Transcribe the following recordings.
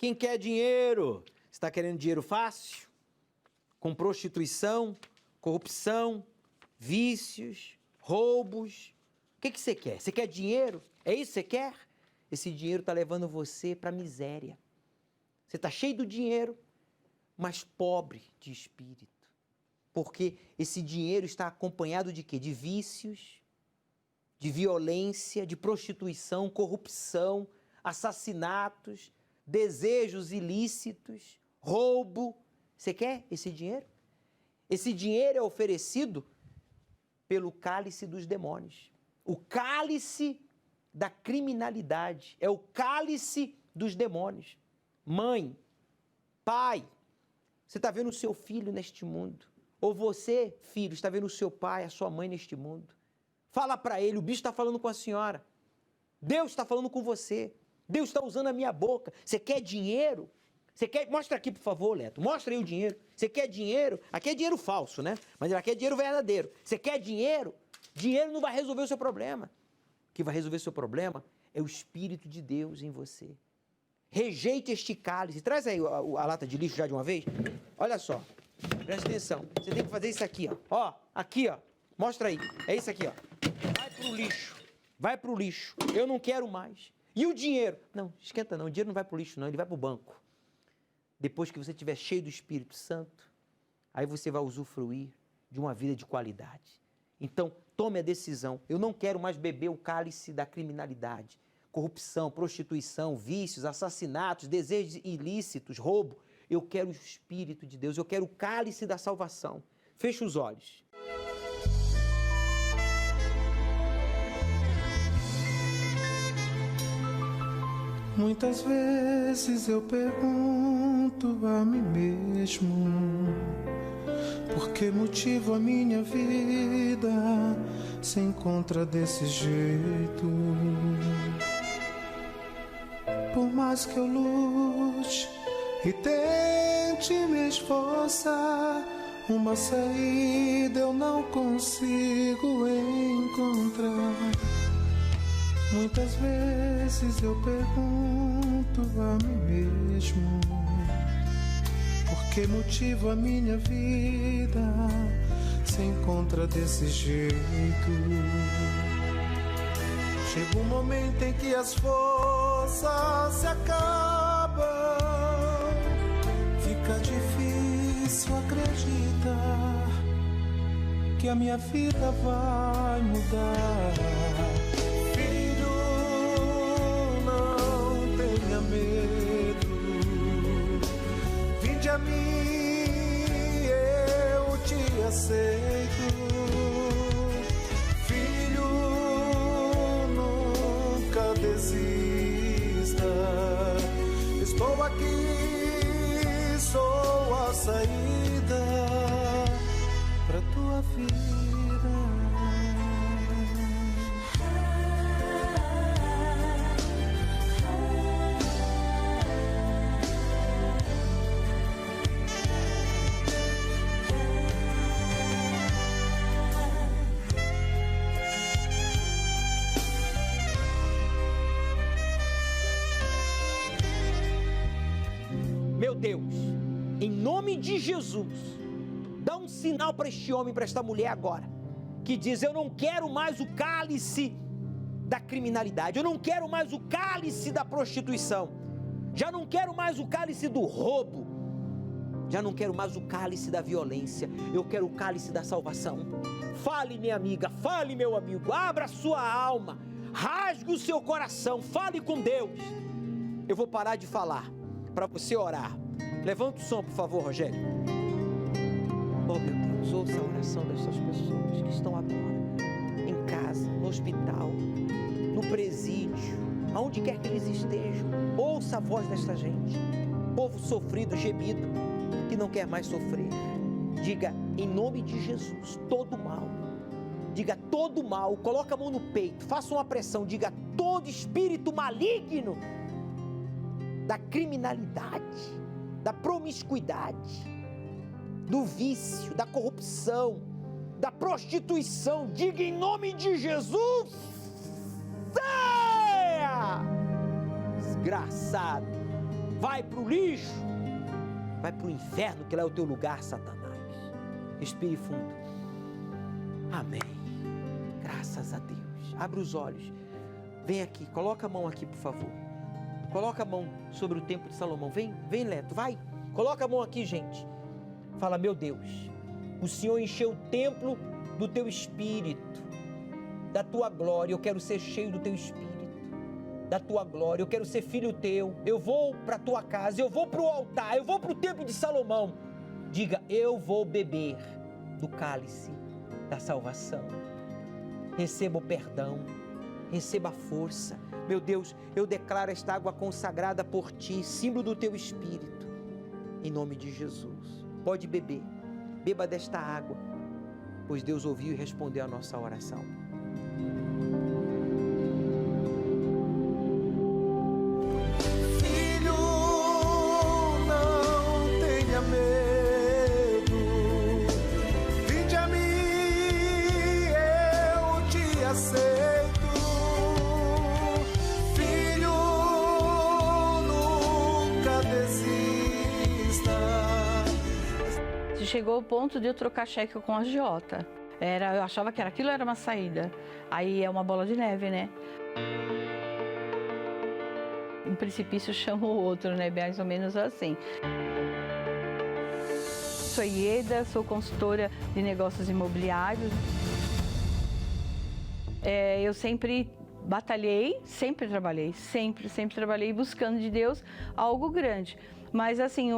Quem quer dinheiro? Você está querendo dinheiro fácil? Com prostituição, corrupção, vícios, roubos. O que você quer? Você quer dinheiro? É isso que você quer? Esse dinheiro está levando você para a miséria. Você está cheio do dinheiro, mas pobre de espírito. Porque esse dinheiro está acompanhado de quê? De vícios, de violência, de prostituição, corrupção, assassinatos, desejos ilícitos, roubo. Você quer esse dinheiro? Esse dinheiro é oferecido pelo cálice dos demônios. O cálice da criminalidade é o cálice dos demônios. Mãe, pai, você está vendo o seu filho neste mundo. Ou você, filho, está vendo o seu pai, a sua mãe neste mundo. Fala para ele, o bicho está falando com a senhora. Deus está falando com você. Deus está usando a minha boca. Você quer dinheiro? Você quer... Mostra aqui, por favor, Leto. Mostra aí o dinheiro. Você quer dinheiro? Aqui é dinheiro falso, né? Mas aqui é dinheiro verdadeiro. Você quer dinheiro? Dinheiro não vai resolver o seu problema. O que vai resolver o seu problema é o Espírito de Deus em você. Rejeite este cálice. Traz aí a lata de lixo já de uma vez. Olha só. Presta atenção. Você tem que fazer isso aqui, ó. Ó, aqui, ó. Mostra aí. É isso aqui, ó. Vai pro lixo. Vai pro lixo. Eu não quero mais. E o dinheiro? Não, esquenta não. O dinheiro não vai pro lixo, não. Ele vai pro banco. Depois que você estiver cheio do Espírito Santo, aí você vai usufruir de uma vida de qualidade. Então, tome a decisão. Eu não quero mais beber o cálice da criminalidade. Corrupção, prostituição, vícios, assassinatos, desejos ilícitos, roubo. Eu quero o Espírito de Deus. Eu quero o cálice da salvação. Feche os olhos. Muitas vezes eu pergunto a mim mesmo por que motivo a minha vida se encontra desse jeito. Por mais que eu lute e tente me esforçar, uma saída eu não consigo encontrar. Muitas vezes eu pergunto a mim mesmo por que motivo a minha vida se encontra desse jeito. Chega um momento em que as forças se acabam, fica difícil acreditar que a minha vida vai mudar. Medo, vinde a mim, eu te aceito. Filho, nunca desista. Estou aqui, sou a saída pra tua vida. Meu Deus, em nome de Jesus, dá um sinal para este homem, para esta mulher agora, que diz: eu não quero mais o cálice da criminalidade, eu não quero mais o cálice da prostituição, já não quero mais o cálice do roubo, já não quero mais o cálice da violência, eu quero o cálice da salvação. Fale, minha amiga, fale, meu amigo, abra a sua alma, rasgue o seu coração, fale com Deus. Eu vou parar de falar para você orar. Levanta o som, por favor, Rogério. Oh, meu Deus, ouça a oração dessas pessoas que estão agora em casa, no hospital, no presídio, aonde quer que eles estejam. Ouça a voz dessa gente, povo sofrido, gemido, que não quer mais sofrer. Diga, em nome de Jesus, todo mal. Diga, todo mal. Coloca a mão no peito, faça uma pressão. Diga, todo espírito maligno da criminalidade, da promiscuidade, do vício, da corrupção, da prostituição, diga em nome de Jesus, saia! Desgraçado, vai pro lixo, vai pro inferno, que lá é o teu lugar, Satanás. Respire fundo. Amém. Graças a Deus. Abre os olhos. Vem aqui, coloca a mão aqui, por favor. Coloca a mão sobre o templo de Salomão. Vem, Leto, vai. Coloca a mão aqui, gente. Fala, meu Deus, o Senhor encheu o templo do teu Espírito, da tua glória. Eu quero ser cheio do teu Espírito, da tua glória. Eu quero ser filho teu. Eu vou para a tua casa, eu vou para o altar, eu vou para o templo de Salomão. Diga, eu vou beber do cálice da salvação. Receba o perdão, receba a força. Meu Deus, eu declaro esta água consagrada por ti, símbolo do teu Espírito, em nome de Jesus. Pode beber, beba desta água, pois Deus ouviu e respondeu a nossa oração. Filho, não tenha medo, vinde a mim, eu te aceito. Filho, nunca desista. Chegou o ponto de eu trocar cheque com a agiota. Eu achava que aquilo era uma saída. Aí é uma bola de neve, né? Um precipício chama o outro, né? Mais ou menos assim. Sou Ieda, sou consultora de negócios imobiliários. Eu sempre batalhei, sempre trabalhei buscando de Deus algo grande. Mas assim,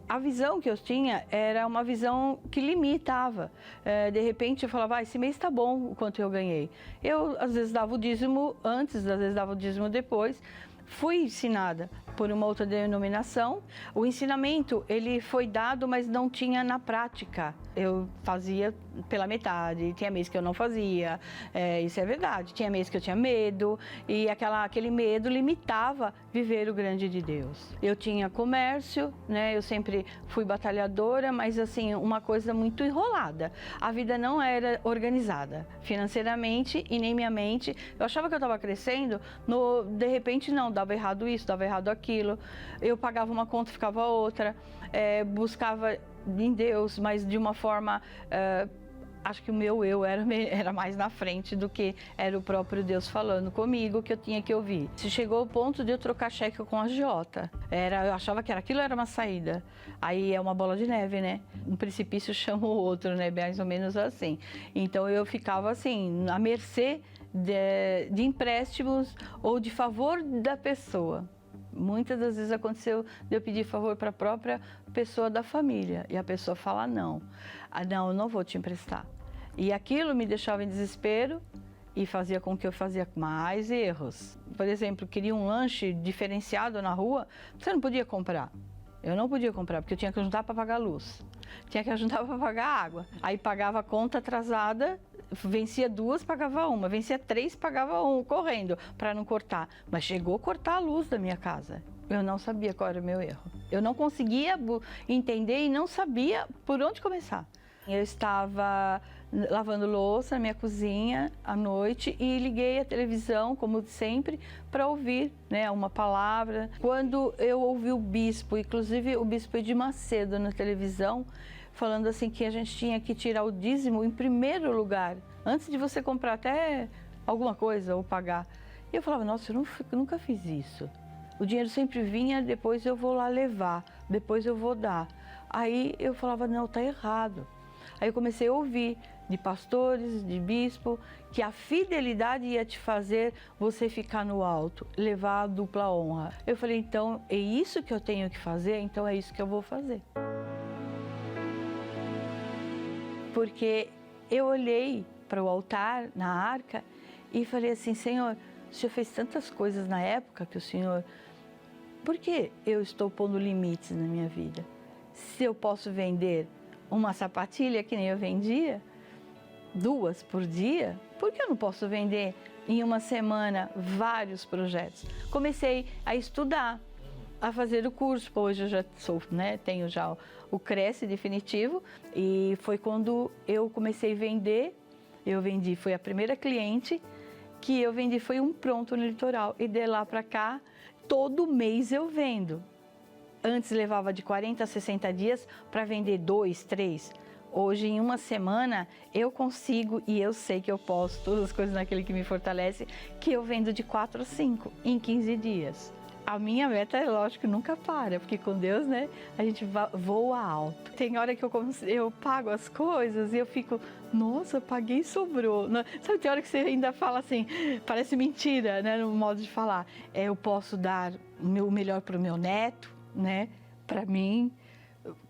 a visão que eu tinha era uma visão que limitava. De repente eu falava, esse mês está bom o quanto eu ganhei. Eu às vezes dava o dízimo antes, às vezes dava o dízimo depois. Fui ensinada por uma outra denominação. O ensinamento, ele foi dado, mas não tinha na prática. Eu fazia pela metade, tinha mês que eu não fazia, isso é verdade. Tinha mês que eu tinha medo, e aquele medo limitava viver o grande de Deus. Eu tinha comércio, né? Eu sempre fui batalhadora, mas assim, uma coisa muito enrolada. A vida não era organizada financeiramente e nem minha mente. Eu achava que eu estava crescendo, de repente não, dava errado isso, dava errado aquilo. Eu pagava uma conta, ficava outra, buscava em Deus, mas de uma forma, acho que o meu eu era mais na frente do que era o próprio Deus falando comigo, que eu tinha que ouvir. Chegou o ponto de eu trocar cheque com a agiota. Eu achava que aquilo era uma saída. Aí é uma bola de neve, né? Um precipício chama o outro, né? Mais ou menos assim. Então eu ficava assim, à mercê de empréstimos ou de favor da pessoa. Muitas das vezes aconteceu de eu pedir favor para a própria pessoa da família e a pessoa fala não. Não, eu não vou te emprestar. E aquilo me deixava em desespero e fazia com que eu fazia mais erros. Por exemplo, queria um lanche diferenciado na rua, você não podia comprar. Eu não podia comprar porque eu tinha que ajudar para pagar a luz, tinha que ajudar para pagar a água. Aí pagava a conta atrasada, vencia 2, pagava 1, vencia 3, pagava 1, correndo, para não cortar. Mas chegou a cortar a luz da minha casa. Eu não sabia qual era o meu erro. Eu não conseguia entender e não sabia por onde começar. Eu estava lavando louça na minha cozinha à noite e liguei a televisão, como sempre, para ouvir, né, uma palavra. Quando eu ouvi o bispo, inclusive o bispo Edir Macedo na televisão, falando assim que a gente tinha que tirar o dízimo em primeiro lugar, antes de você comprar até alguma coisa ou pagar. E eu falava, nossa, eu nunca fiz isso. O dinheiro sempre vinha, depois eu vou lá levar, depois eu vou dar. Aí eu falava, não, tá errado. Aí eu comecei a ouvir de pastores, de bispo, que a fidelidade ia te fazer você ficar no alto, levar a dupla honra. Eu falei, então, é isso que eu tenho que fazer, então é isso que eu vou fazer. Porque eu olhei para o altar, na arca, e falei assim, Senhor, o Senhor fez tantas coisas na época que o Senhor... Por que eu estou pondo limites na minha vida? Se eu posso vender uma sapatilha que nem eu vendia, 2 por dia, por que eu não posso vender em uma semana vários projetos? Comecei a estudar, a fazer o curso. Hoje eu já sou, né, tenho já o Cresce definitivo, e foi quando eu comecei a vender. Eu vendi, foi a primeira cliente que eu vendi, foi um pronto no litoral, e de lá para cá, todo mês eu vendo. Antes levava de 40 a 60 dias para vender 2, 3. Hoje, em uma semana, eu consigo e eu sei que eu posso, todas as coisas naquele que me fortalece, que eu vendo de 4 a 5 em 15 dias. A minha meta, é lógico, nunca para, porque com Deus, né, a gente voa alto. Tem hora que eu pago as coisas e eu fico, nossa, paguei e sobrou. Sabe, tem hora que você ainda fala assim, parece mentira, né, no modo de falar. Eu posso dar o melhor para o meu neto, né, para mim,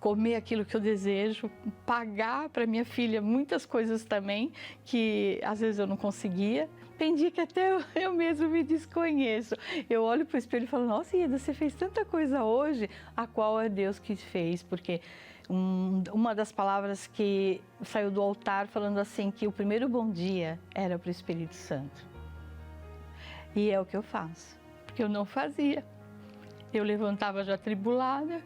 comer aquilo que eu desejo, pagar para minha filha muitas coisas também, que às vezes eu não conseguia. Tem dia que até eu mesmo me desconheço. Eu olho para o espelho e falo, nossa, Ieda, você fez tanta coisa hoje, a qual é Deus que fez, porque uma das palavras que saiu do altar falando assim, que o primeiro bom dia era para o Espírito Santo. E é o que eu faço, porque eu não fazia. Eu levantava já atribulada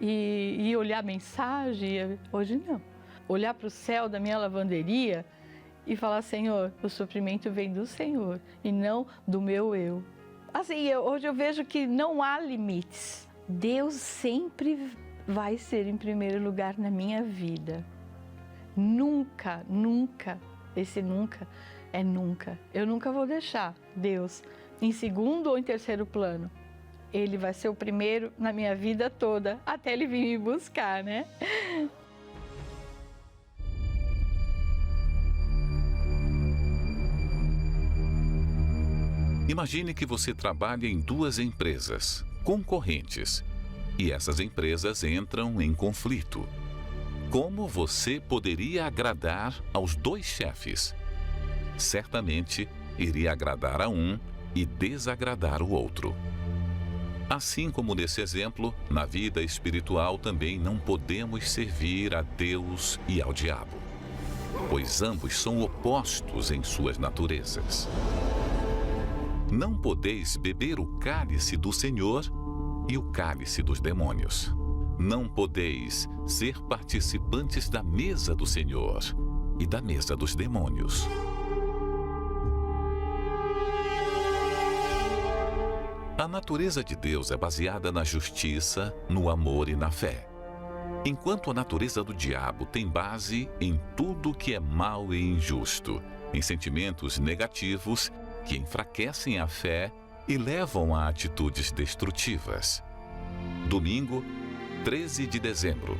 e olhar a mensagem, hoje não. Olhar para o céu da minha lavanderia e falar, Senhor, o suprimento vem do Senhor e não do meu eu. Assim, hoje eu vejo que não há limites. Deus sempre vai ser em primeiro lugar na minha vida. Nunca, nunca, esse nunca é nunca. Eu nunca vou deixar Deus em segundo ou em terceiro plano. Ele vai ser o primeiro na minha vida toda, até Ele vir me buscar, né? Imagine que você trabalha em 2 empresas concorrentes e essas empresas entram em conflito. Como você poderia agradar aos 2 chefes? Certamente iria agradar a um e desagradar o outro. Assim como nesse exemplo, na vida espiritual também não podemos servir a Deus e ao diabo, pois ambos são opostos em suas naturezas. Não podeis beber o cálice do Senhor e o cálice dos demônios. Não podeis ser participantes da mesa do Senhor e da mesa dos demônios. A natureza de Deus é baseada na justiça, no amor e na fé. Enquanto a natureza do diabo tem base em tudo que é mau e injusto, em sentimentos negativos que enfraquecem a fé e levam a atitudes destrutivas. Domingo, 13 de dezembro,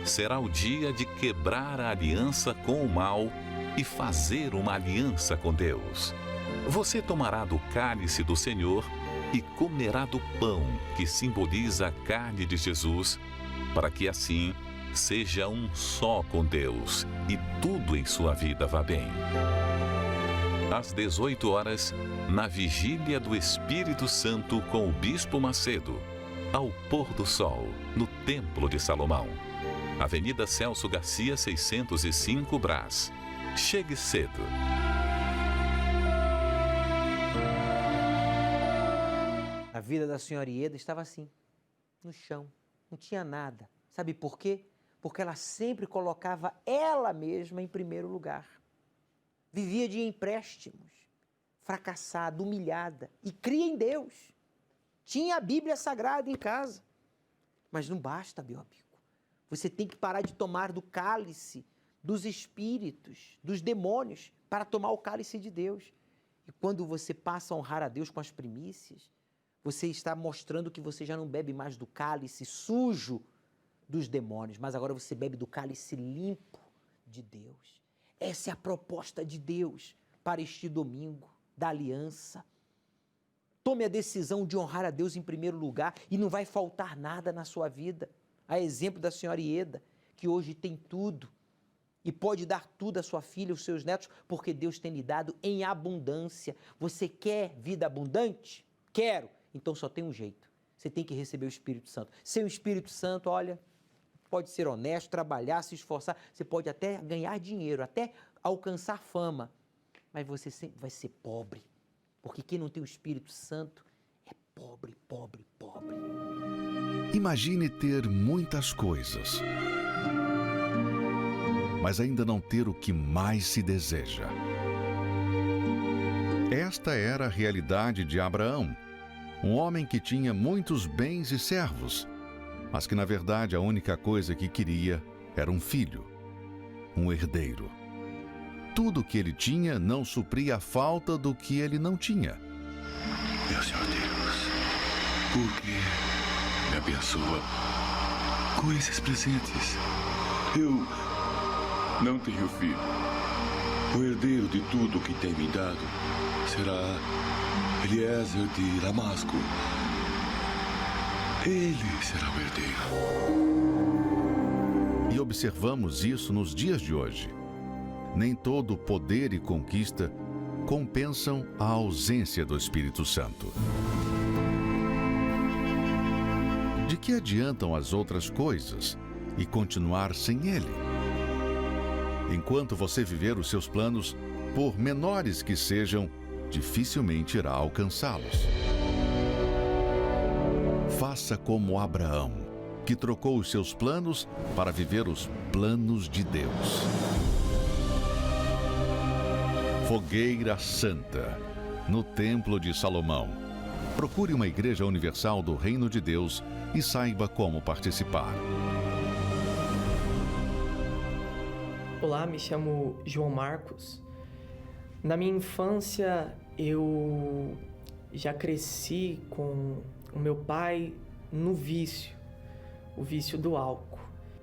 será o dia de quebrar a aliança com o mal e fazer uma aliança com Deus. Você tomará do cálice do Senhor e comerá do pão que simboliza a carne de Jesus, para que assim seja um só com Deus e tudo em sua vida vá bem. Às 18 horas, na vigília do Espírito Santo com o Bispo Macedo, ao pôr do sol, no Templo de Salomão. Avenida Celso Garcia, 605, Brás. Chegue cedo. A vida da senhora Ieda estava assim, no chão, não tinha nada. Sabe por quê? Porque ela sempre colocava ela mesma em primeiro lugar. Vivia de empréstimos, fracassada, humilhada, e cria em Deus. Tinha a Bíblia Sagrada em casa. Mas não basta, meu amigo. Você tem que parar de tomar do cálice dos espíritos, dos demônios, para tomar o cálice de Deus. E quando você passa a honrar a Deus com as primícias, você está mostrando que você já não bebe mais do cálice sujo dos demônios, mas agora você bebe do cálice limpo de Deus. Essa é a proposta de Deus para este domingo da aliança. Tome a decisão de honrar a Deus em primeiro lugar e não vai faltar nada na sua vida. A exemplo da senhora Ieda, que hoje tem tudo e pode dar tudo à sua filha, aos seus netos, porque Deus tem lhe dado em abundância. Você quer vida abundante? Quero. Então só tem um jeito. Você tem que receber o Espírito Santo. Sem o Espírito Santo, olha, pode ser honesto, trabalhar, se esforçar, você pode até ganhar dinheiro, até alcançar fama, mas você sempre vai ser pobre, porque quem não tem o Espírito Santo é pobre, pobre, pobre. Imagine ter muitas coisas, mas ainda não ter o que mais se deseja. Esta era a realidade de Abraão, um homem que tinha muitos bens e servos, mas que na verdade a única coisa que queria era um filho, um herdeiro. Tudo o que ele tinha não supria a falta do que ele não tinha. Meu Senhor Deus, por que me abençoa com esses presentes? Eu não tenho filho. O herdeiro de tudo que tem me dado será Eliezer de Damasco. Ele será o herdeiro. E observamos isso nos dias de hoje. Nem todo poder e conquista compensam a ausência do Espírito Santo. De que adiantam as outras coisas e continuar sem ele? Enquanto você viver os seus planos, por menores que sejam, dificilmente irá alcançá-los. Faça como Abraão, que trocou os seus planos para viver os planos de Deus. Fogueira Santa, no Templo de Salomão. Procure uma igreja universal do Reino de Deus e saiba como participar. Olá, me chamo João Marcos. Na minha infância, eu já cresci com o meu pai no vício, o vício do álcool.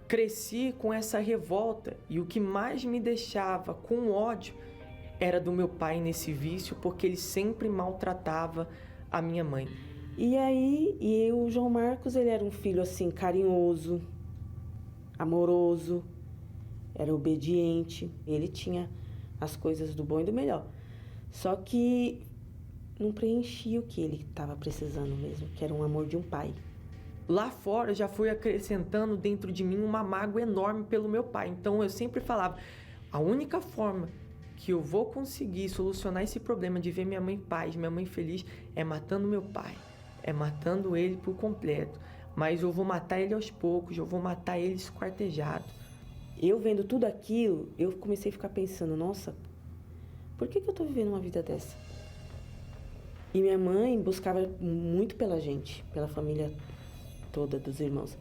Cresci com essa revolta e o que mais me deixava com ódio era do meu pai nesse vício, porque ele sempre maltratava a minha mãe. E aí, o João Marcos, ele era um filho assim, carinhoso, amoroso, era obediente, ele tinha as coisas do bom e do melhor. Só que não preenchia o que ele estava precisando mesmo, que era um amor de um pai. Lá fora, já fui acrescentando dentro de mim uma mágoa enorme pelo meu pai. Então, eu sempre falava, a única forma que eu vou conseguir solucionar esse problema de ver minha mãe em paz, minha mãe feliz, é matando meu pai, é matando ele por completo. Mas eu vou matar ele aos poucos, eu vou matar ele esquartejado. Eu vendo tudo aquilo, eu comecei a ficar pensando, nossa, por que eu tô vivendo uma vida dessa? E minha mãe buscava muito pela gente, pela família toda dos irmãos.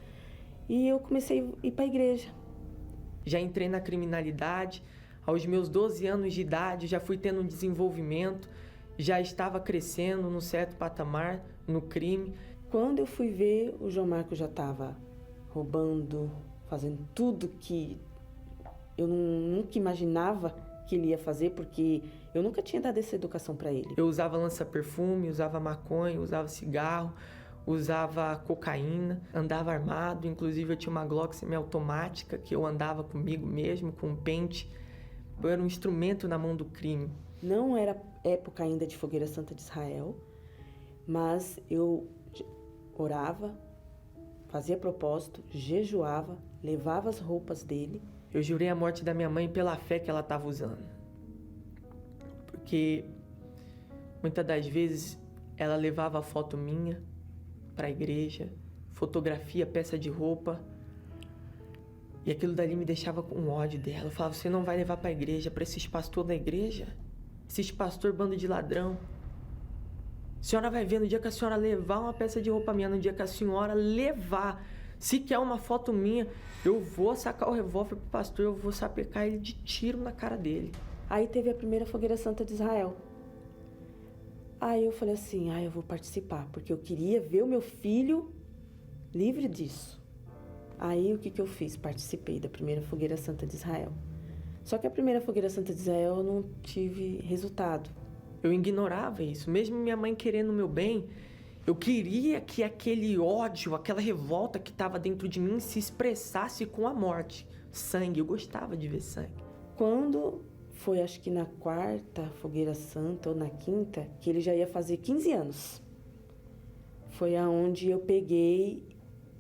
E eu comecei a ir para a igreja. Já entrei na criminalidade. Aos meus 12 anos de idade, já fui tendo um desenvolvimento, já estava crescendo num certo patamar, no crime. Quando eu fui ver, o João Marcos já estava roubando, fazendo tudo que eu nunca imaginava que ele ia fazer, porque eu nunca tinha dado essa educação para ele. Eu usava lança-perfume, usava maconha, usava cigarro, usava cocaína, andava armado, inclusive eu tinha uma Glock semiautomática que eu andava comigo mesmo, com um pente. Eu era um instrumento na mão do crime. Não era época ainda de Fogueira Santa de Israel, mas eu orava, fazia propósito, jejuava, levava as roupas dele. Eu jurei a morte da minha mãe pela fé que ela estava usando. Porque muitas das vezes ela levava foto minha para a igreja, fotografia, peça de roupa. E aquilo dali me deixava com ódio dela. Eu falava, você não vai levar para a igreja, para esses pastores da igreja? Esses pastor bando de ladrão. A senhora vai ver, no dia que a senhora levar uma peça de roupa minha, no dia que a senhora levar, se quer uma foto minha, eu vou sacar o revólver pro pastor, eu vou sapecar ele de tiro na cara dele. Aí teve a primeira Fogueira Santa de Israel. Aí eu falei assim, eu vou participar, porque eu queria ver o meu filho livre disso. Aí o que eu fiz? Participei da primeira Fogueira Santa de Israel. Só que a primeira Fogueira Santa de Israel eu não tive resultado. Eu ignorava isso. Mesmo minha mãe querendo o meu bem, eu queria que aquele ódio, aquela revolta que estava dentro de mim se expressasse com a morte. Sangue, eu gostava de ver sangue. Quando foi, acho que na quarta Fogueira Santa ou na quinta, que ele já ia fazer 15 anos. Foi aonde eu peguei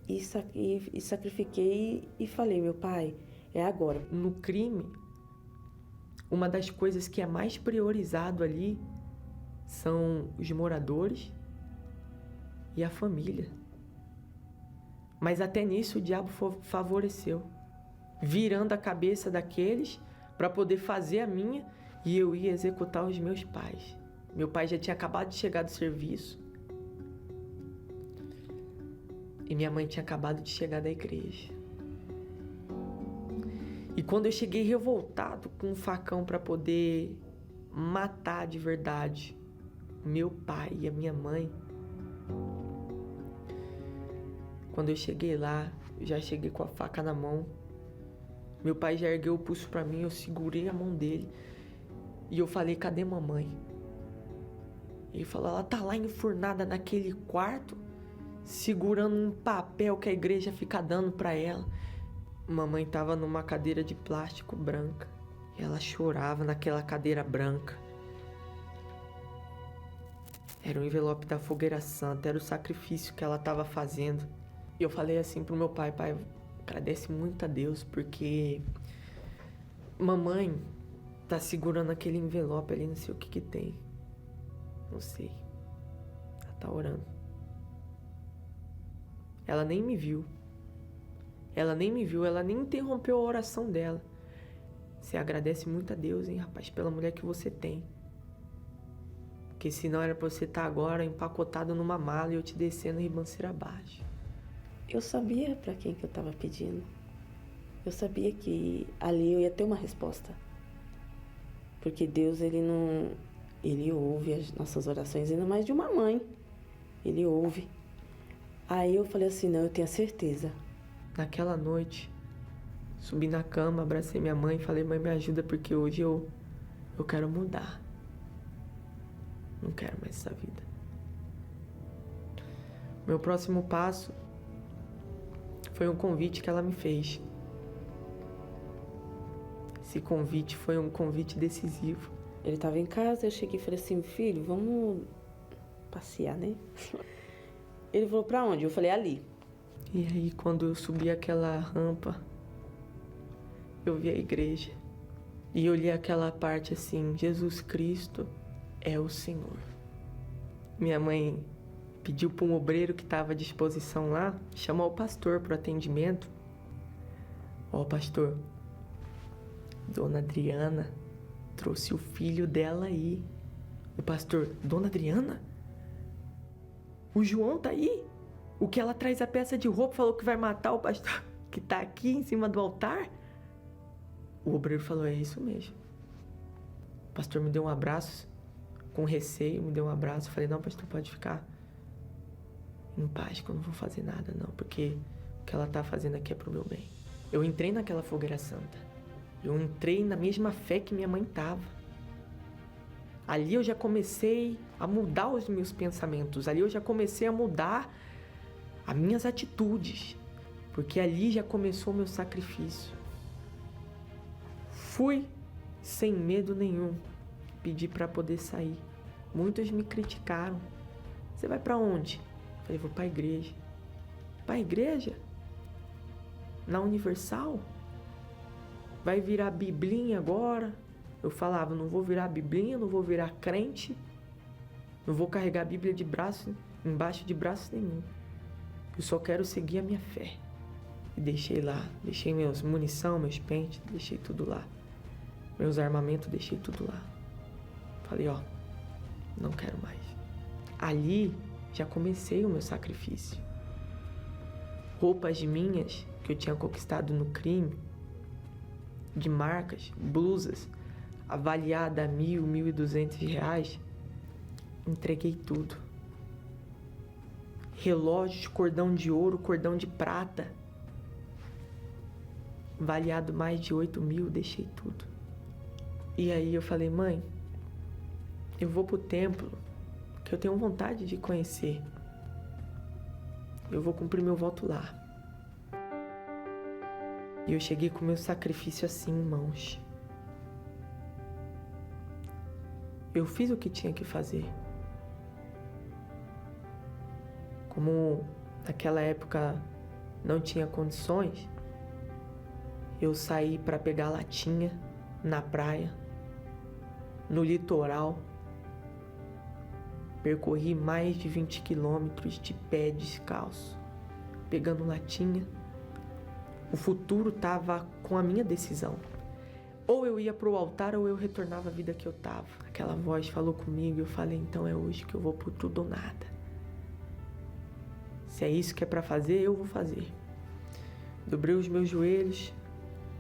e sacrifiquei e falei, meu pai, é agora. No crime, uma das coisas que é mais priorizado ali são os moradores e a família. Mas até nisso o diabo favoreceu, virando a cabeça daqueles para poder fazer a minha e eu ia executar os meus pais. Meu pai já tinha acabado de chegar do serviço. E minha mãe tinha acabado de chegar da igreja. E quando eu cheguei revoltado com um facão para poder matar de verdade meu pai e a minha mãe, quando eu cheguei lá, eu já cheguei com a faca na mão. Meu pai já ergueu o pulso para mim, eu segurei a mão dele e eu falei: cadê mamãe? Ele falou: ela tá lá enfurnada naquele quarto, segurando um papel que a igreja fica dando para ela. Mamãe tava numa cadeira de plástico branca. E ela chorava naquela cadeira branca. Era o envelope da fogueira santa, era o sacrifício que ela tava fazendo. E eu falei assim pro meu pai: pai, agradece muito a Deus, porque mamãe tá segurando aquele envelope ali, não sei o que tem. Não sei. Ela tá orando. Ela nem me viu. Ela nem interrompeu a oração dela. Você agradece muito a Deus, hein, rapaz, pela mulher que você tem. Porque senão era pra você estar agora empacotado numa mala e eu te descendo ribanceira abaixo. Eu sabia para quem que eu estava pedindo. Eu sabia que ali eu ia ter uma resposta. Porque Deus, Ele ouve as nossas orações, ainda mais de uma mãe. Ele ouve. Aí eu falei assim: não, eu tenho a certeza. Naquela noite, subi na cama, abracei minha mãe e falei: mãe, me ajuda, porque hoje eu quero mudar. Não quero mais essa vida. Meu próximo passo foi um convite que ela me fez. Esse convite foi um convite decisivo. Ele estava em casa, eu cheguei e falei assim: filho, vamos passear, né? Ele falou: pra onde? Eu falei: ali. E aí, quando eu subi aquela rampa, eu vi a igreja. E eu li aquela parte assim: Jesus Cristo é o Senhor. Minha mãe pediu para um obreiro que estava à disposição lá chamar o pastor para o atendimento. Ó, pastor, Dona Adriana trouxe o filho dela aí. O pastor: Dona Adriana? O João tá aí? O que ela traz a peça de roupa, falou que vai matar o pastor que tá aqui em cima do altar? O obreiro falou: é isso mesmo. O pastor me deu um abraço, com receio, me deu um abraço. Eu falei: não, pastor, pode ficar em paz, que eu não vou fazer nada, não, porque o que ela tá fazendo aqui é pro meu bem. Eu entrei naquela fogueira santa. Eu entrei na mesma fé que minha mãe tava. Ali eu já comecei a mudar os meus pensamentos. Ali eu já comecei a mudar as minhas atitudes. Porque ali já começou o meu sacrifício. Fui sem medo nenhum. Pedi para poder sair. Muitos me criticaram. Você vai para onde? Falei: vou para a igreja. Para a igreja? Na Universal? Vai virar biblinha agora? Eu falava: não vou virar biblinha, não vou virar crente, não vou carregar a Bíblia de braço, embaixo de braço nenhum. Eu só quero seguir a minha fé. E deixei lá, deixei meus munição, meus pentes, deixei tudo lá. Meus armamentos, deixei tudo lá. Falei: ó, não quero mais. Ali já comecei o meu sacrifício. Roupas minhas que eu tinha conquistado no crime, de marcas, blusas, avaliada a R$1.000, R$1.200, entreguei tudo. Relógios, cordão de ouro, cordão de prata, avaliado mais de 8.000, deixei tudo. E aí eu falei: mãe, eu vou pro templo, que eu tenho vontade de conhecer. Eu vou cumprir meu voto lá. E eu cheguei com o meu sacrifício assim em mãos. Eu fiz o que tinha que fazer. Como naquela época não tinha condições, eu saí para pegar latinha na praia, no litoral. Percorri mais de 20 quilômetros de pé descalço, pegando latinha. O futuro estava com a minha decisão. Ou eu ia pro altar ou eu retornava à vida que eu tava. Aquela voz falou comigo e eu falei: então é hoje que eu vou por tudo ou nada. Se é isso que é para fazer, eu vou fazer. Dobrei os meus joelhos,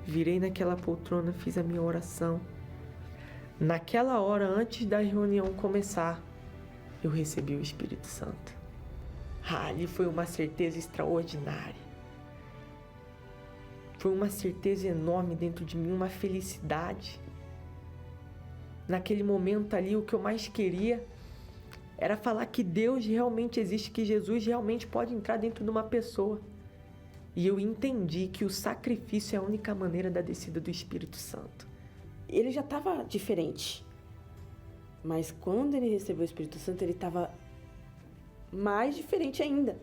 virei naquela poltrona, fiz a minha oração. Naquela hora, antes da reunião começar, eu recebi o Espírito Santo. Ali foi uma certeza extraordinária. Foi uma certeza enorme dentro de mim, uma felicidade. Naquele momento ali, o que eu mais queria era falar que Deus realmente existe, que Jesus realmente pode entrar dentro de uma pessoa. E eu entendi que o sacrifício é a única maneira da descida do Espírito Santo. Ele já estava diferente, mas quando ele recebeu o Espírito Santo, ele estava mais diferente ainda.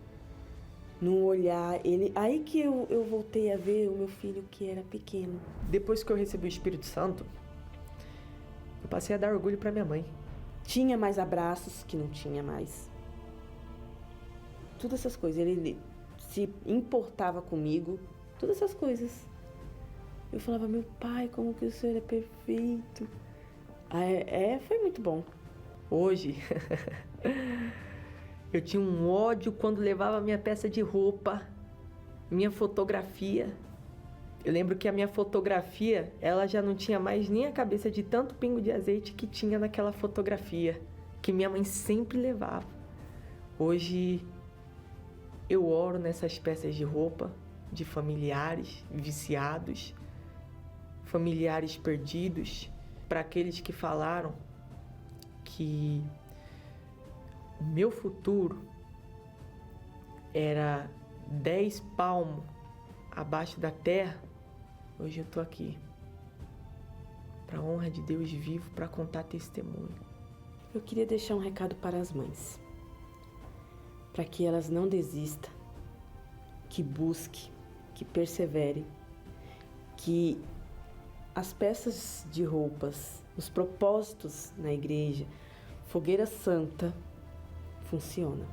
No olhar, aí que eu voltei a ver o meu filho que era pequeno. Depois que eu recebi o Espírito Santo, eu passei a dar orgulho para minha mãe. Tinha mais abraços que não tinha mais. Todas essas coisas. Ele se importava comigo. Todas essas coisas. Eu falava, meu pai, como que o senhor é perfeito. Foi muito bom. Hoje, eu tinha um ódio quando levava minha peça de roupa, minha fotografia. Eu lembro que a minha fotografia, ela já não tinha mais nem a cabeça de tanto pingo de azeite que tinha naquela fotografia, que minha mãe sempre levava. Hoje, eu oro nessas peças de roupa de familiares viciados, familiares perdidos, para aqueles que falaram que o meu futuro era 10 palmos abaixo da terra. Hoje eu tô aqui, para a honra de Deus vivo, para contar testemunho. Eu queria deixar um recado para as mães, para que elas não desistam, que busquem, que perseverem, que as peças de roupas, os propósitos na igreja, Fogueira Santa, funciona.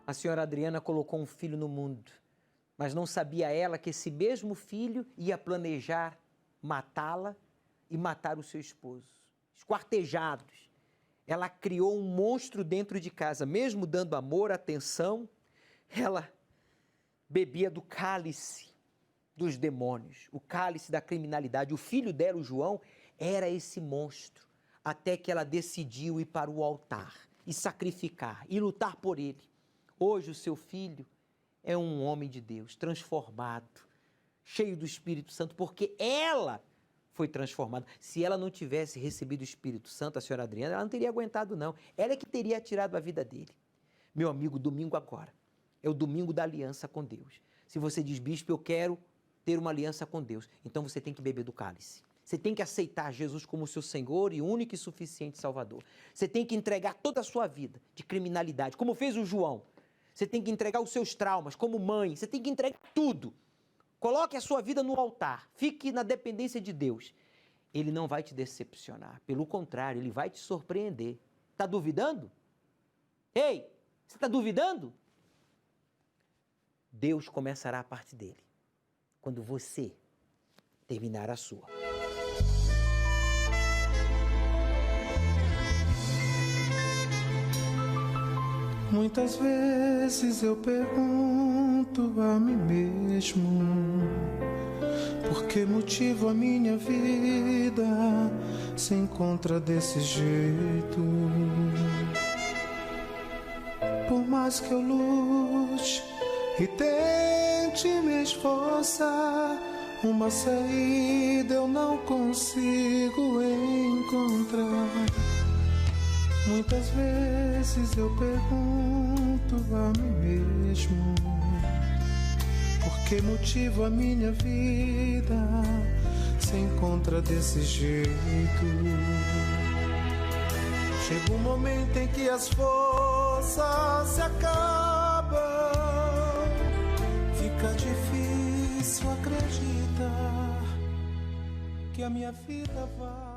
A senhora Adriana colocou um filho no mundo, mas não sabia ela que esse mesmo filho ia planejar matá-la e matar o seu esposo. Esquartejados. Ela criou um monstro dentro de casa, mesmo dando amor, atenção, ela bebia do cálice dos demônios, o cálice da criminalidade. O filho dela, o João, era esse monstro, até que ela decidiu ir para o altar e sacrificar, e lutar por ele. Hoje o seu filho é um homem de Deus, transformado, cheio do Espírito Santo, porque ela foi transformada. Se ela não tivesse recebido o Espírito Santo, a senhora Adriana, ela não teria aguentado, não. Ela é que teria tirado a vida dele. Meu amigo, domingo agora é o domingo da aliança com Deus. Se você diz, bispo, eu quero ter uma aliança com Deus, então você tem que beber do cálice. Você tem que aceitar Jesus como seu Senhor e único e suficiente Salvador. Você tem que entregar toda a sua vida de criminalidade, como fez o João. Você tem que entregar os seus traumas como mãe. Você tem que entregar tudo. Coloque a sua vida no altar. Fique na dependência de Deus. Ele não vai te decepcionar. Pelo contrário, ele vai te surpreender. Está duvidando? Ei, você está duvidando? Deus começará a parte dele quando você terminar a sua. Muitas vezes eu pergunto a mim mesmo por que motivo a minha vida se encontra desse jeito. Por mais que eu lute e tente me esforçar, uma saída eu não consigo encontrar. Muitas vezes eu pergunto a mim mesmo por que motivo a minha vida se encontra desse jeito. Chega um momento em que as forças se acabam, fica difícil acreditar que a minha vida vai